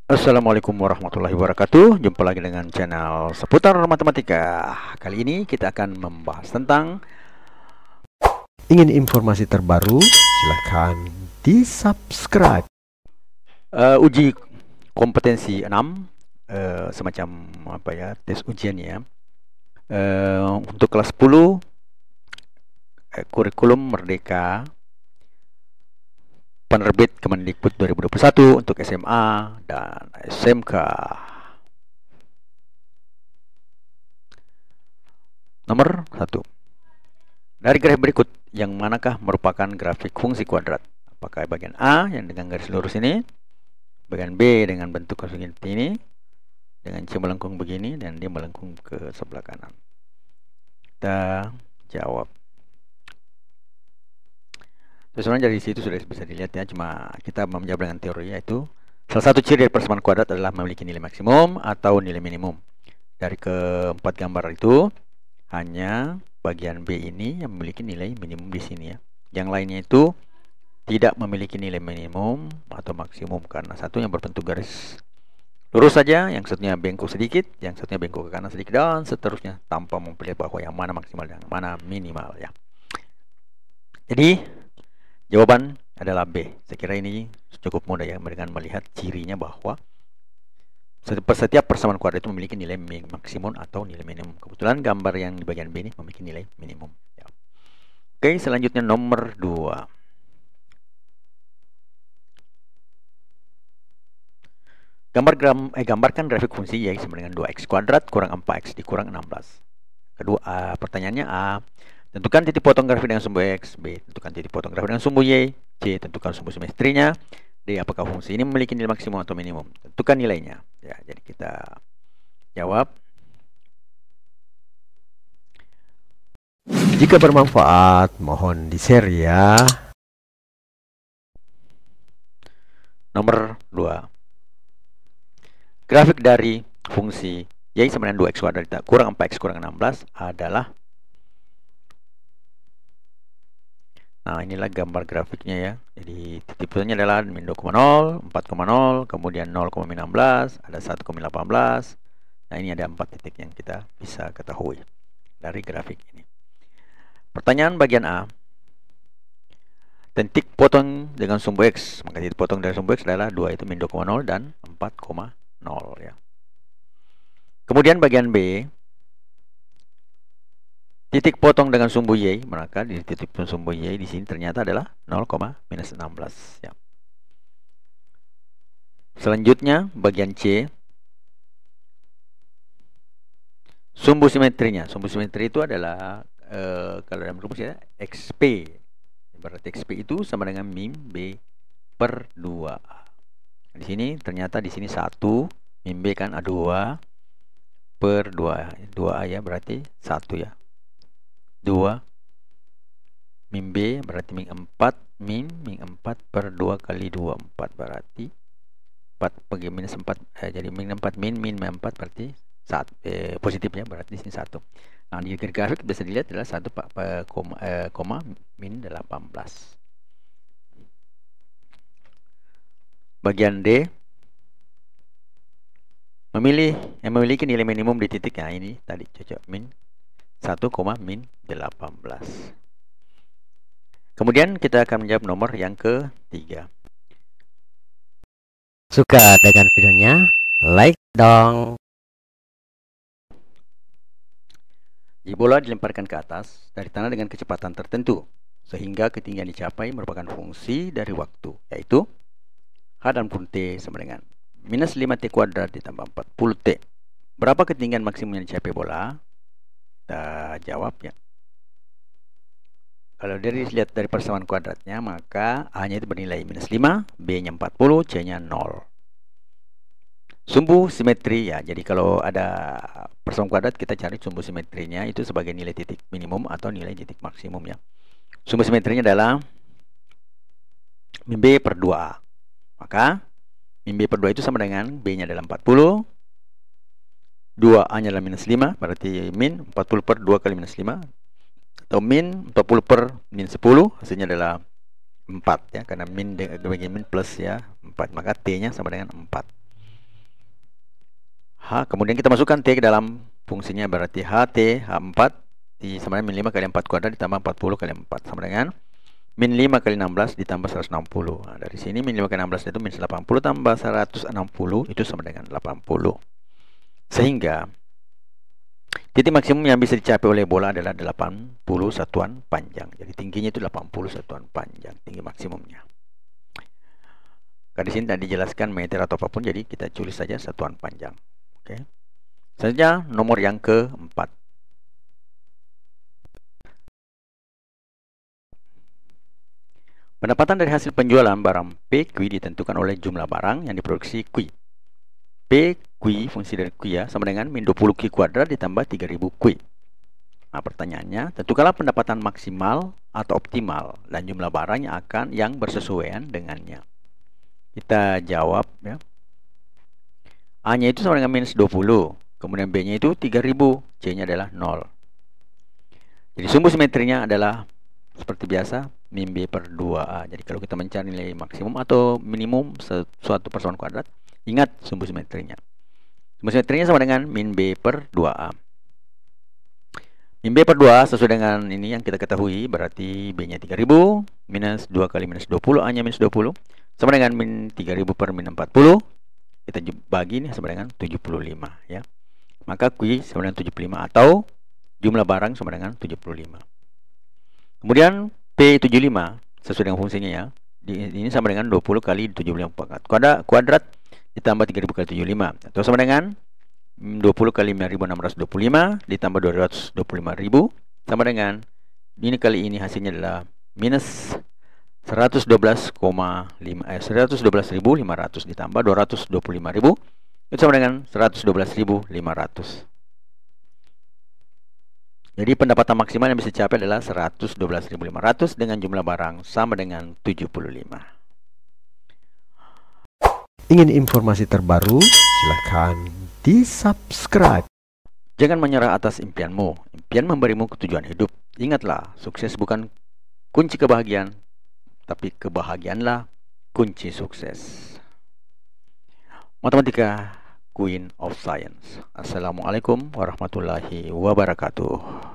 Assalamualaikum warahmatullahi wabarakatuh. Jumpa lagi dengan channel seputar matematika. Kali ini kita akan membahas tentang Ingin informasi terbaru? Silahkan di-subscribe. Uji kompetensi 6, semacam apa ya, tes ujian ya. Untuk kelas 10, kurikulum Merdeka penerbit Kemendikbud 2021 untuk SMA dan SMK. Nomor 1. Dari grafik berikut, yang manakah merupakan grafik fungsi kuadrat? Apakah bagian A yang dengan garis lurus ini, bagian B dengan bentuk seperti ini, dengan C melengkung begini, dan D melengkung ke sebelah kanan? Kita jawab. Sebenarnya dari situ sudah bisa dilihat ya, cuma kita menjawab dengan teori, yaitu salah satu ciri dari persamaan kuadrat adalah memiliki nilai maksimum atau nilai minimum. Dari keempat gambar itu, hanya bagian B ini yang memiliki nilai minimum di sini ya. Yang lainnya itu tidak memiliki nilai minimum atau maksimum karena satu yang berbentuk garis lurus saja, yang satunya bengkok sedikit, yang satunya bengkok ke kanan sedikit, dan seterusnya tanpa memperlihat bahwa yang mana maksimal dan yang mana minimal ya. Jadi jawaban adalah B. Saya kira ini cukup mudah ya dengan melihat cirinya bahwa setiap persamaan kuadrat itu memiliki nilai maksimum atau nilai minimum. Kebetulan gambar yang di bagian B ini memiliki nilai minimum. Ya. Oke, selanjutnya nomor 2. Gambarkan grafik fungsi y sama dengan 2x kuadrat kurang 4x dikurang 16. Kedua, pertanyaannya A. Tentukan titik potong grafik dengan sumbu X. B. Tentukan titik potong grafik dengan sumbu Y. C. Tentukan sumbu simetrinya. D. Apakah fungsi ini memiliki nilai maksimum atau minimum? Tentukan nilainya. Ya, jadi kita jawab. Jika bermanfaat, mohon di-share ya. Nomor 2. Grafik dari fungsi Y sama dengan 2x kuadrat kurang 4x kurang 16 adalah, nah inilah gambar grafiknya ya. Jadi titik potongnya adalah min 2,0, 4,0, kemudian 0,16, ada 1,18. Nah ini ada 4 titik yang kita bisa ketahui dari grafik ini. Pertanyaan bagian A. Titik potong dengan sumbu X. Maka titik potong dari sumbu X adalah 2 itu min 2,0 dan 4,0 ya. Kemudian bagian B. Titik potong dengan sumbu Y, maka di titik potong sumbu Y di sini ternyata adalah 0,-16 ya. Selanjutnya bagian C. Sumbu simetrinya. Sumbu simetri itu adalah kalau dalam rumus ya XP. Berarti XP itu sama dengan min B per 2A. Di sini ternyata di sini 1, min B kan A2 per 2A ya, berarti 1 ya. 2 min B berarti min 4 min 4 per 2 kali 2 4 berarti 4 bagi minus 4 jadi min 4 min 4 berarti positif ya, berarti di sini 1. Nah di grafik bisa dilihat adalah 1 koma min 18. Bagian D memiliki nilai minimum di titik, nah ini tadi cocok min 1, min 18. Kemudian kita akan menjawab nomor yang ketiga. Suka dengan videonya? Like dong. Di bola dilemparkan ke atas dari tanah dengan kecepatan tertentu, sehingga ketinggian dicapai merupakan fungsi dari waktu, yaitu H dan pun T sama dengan minus 5T kuadrat ditambah 40T. Berapa ketinggian maksimum yang dicapai bola? Kita jawab ya. Kalau dilihat dari persamaan kuadratnya, maka A-nya itu bernilai minus 5, B-nya 40, C-nya 0. Sumbu simetri ya, jadi kalau ada persamaan kuadrat kita cari sumbu simetrinya itu sebagai nilai titik minimum atau nilai titik maksimum ya. Sumbu simetrinya adalah min B per 2A. Maka min B per 2 itu sama dengan B-nya adalah 40, 2A-nya adalah minus 5, berarti min 40 per 2 kali minus 5, atau min 40 per min 10, hasilnya adalah 4 ya, karena min bagi min plus ya 4, maka T-nya sama dengan 4. H, kemudian kita masukkan T ke dalam fungsinya, berarti HT, H4 sama dengan min 5 kali 4 kuadrat ditambah 40 kali 4 sama dengan min 5 kali 16 ditambah 160. Nah, dari sini min 5 kali 16 itu min 80 tambah 160 itu sama dengan 80. Sehingga titik maksimum yang bisa dicapai oleh bola adalah 80 satuan panjang. Jadi tingginya itu 80 satuan panjang, tinggi maksimumnya. Karena di sini tidak dijelaskan meter atau apapun, jadi kita tulis saja satuan panjang. Oke. Selanjutnya nomor yang keempat. Pendapatan dari hasil penjualan barang PQ ditentukan oleh jumlah barang yang diproduksi Q. PQ, fungsi dari Q ya, sama dengan min 20 Q kuadrat ditambah 3000 Q. Nah, pertanyaannya, tentukanlah pendapatan maksimal atau optimal dan jumlah barang yang bersesuaian dengannya. Kita jawab ya. A-nya itu sama dengan minus 20, kemudian B-nya itu 3000, C-nya adalah 0. Jadi sumbu simetrinya adalah seperti biasa, min B per 2A. Jadi kalau kita mencari nilai maksimum atau minimum suatu persamaan kuadrat, ingat sumbu simetrinya. Sumbu simetrinya sama dengan min B per 2A. Min B per 2A sesuai dengan ini yang kita ketahui, berarti B-nya 3000, minus 2 kali minus 20, A-nya minus 20, sama dengan min 3000 per min 40. Kita bagi ini sama dengan 75 ya. Maka Q sama dengan 75 atau jumlah barang sama dengan 75. Kemudian P75 sesuai dengan fungsinya ya. Ini sama dengan 20 kali 75 kuadrat ditambah 3000 kali 75 atau sama dengan 20 kali 5625 ditambah 225.000 sama dengan ini kali ini hasilnya adalah minus 112.500 ditambah 225.000 itu sama dengan 112.500. Jadi pendapatan maksimal yang bisa dicapai adalah 112.500 dengan jumlah barang sama dengan 75. Ingin informasi terbaru? Silahkan di-subscribe. Jangan menyerah atas impianmu. Impian memberimu ketujuan hidup. Ingatlah, sukses bukan kunci kebahagiaan, tapi kebahagiaanlah kunci sukses. Matematika, Queen of Science. Assalamualaikum warahmatullahi wabarakatuh.